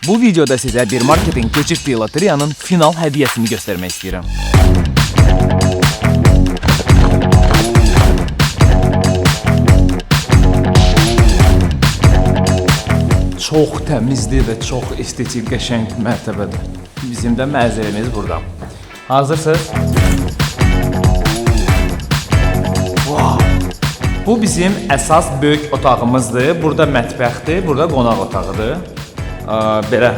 Bu videoda sizə bir marketing keçif loteriyanın final hədiyyəsini göstərmək istəyirəm. Çox təmizdir və çox estetik, qəşəng mərtəbədir. Bizim də mənzərəmiz burada. Hazırsınız? Wow. Bu bizim əsas böyük otağımızdır. Burada mətbəxdir, burada qonaq otağıdır. Belə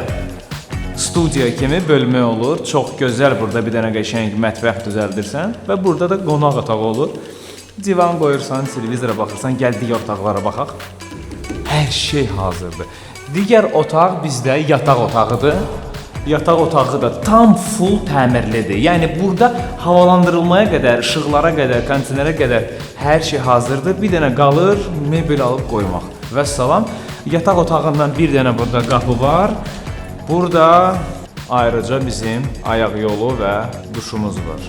studiya kimi bölmə olur. Çox gözəl burada bir dənə qəşəng mətbəx düzəldirsən və burada da qonaq otağı olur. Divan qoyursan, televizora baxırsan, gəl digər otaqlara baxaq. Hər şey hazırdır. Digər otaq bizdə yataq otağıdır. Yataq otağı da tam full təmirlidir. Yəni burada havalandırılmaya qədər, işıqlara qədər, kondisionerə qədər hər şey hazırdır. Bir dənə qalır mebel alıb qoymaq. Və salam. Yataq otağından bir dənə burada qapı var. Burada ayrıca bizim ayaq yolu və duşumuz var.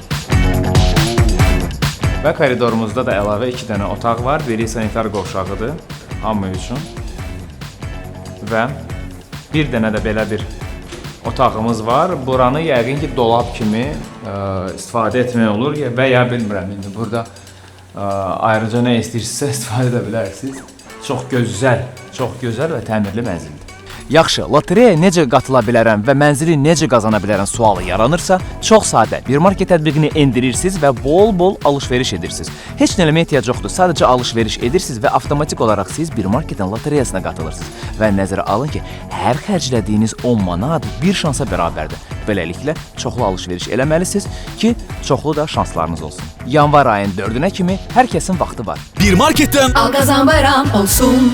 Və koridorumuzda da əlavə 2 dənə otaq var. Biri sanitar qovşağıdır hamı üçün. Və bir dənə də belə bir otağımız var. Buranı yəqin ki dolab kimi istifadə etmək olur və ya bilmirəm indi burada ayrıca nə istəyirsinizsə istifadə edə bilərsiniz. Çox gözəl və təmirli mənzildir. Yaxşı, lotereyaya necə qatıla bilərəm və mənzili necə qazana bilərəm sualı yaranırsa, çox sadə. Bir market tətbiqini indirirsiniz və bol-bol alış-veriş edirsiniz. Heç nə eləməyə ehtiyac yoxdur. Sadəcə alış-veriş edirsiniz və avtomatik olaraq siz bir marketin lotereyasına qatılırsınız. Və nəzərə alın ki, hər xərclədiyiniz 10 manat bir şansa bərabərdir. Beləliklə, çoxlu alış-veriş eləməlisiniz ki, çoxlu da şanslarınız olsun. Yanvar ayının 4-ünə kimi hər kəsin vaxtı var. Bir marketten Al qazan bayram olsun.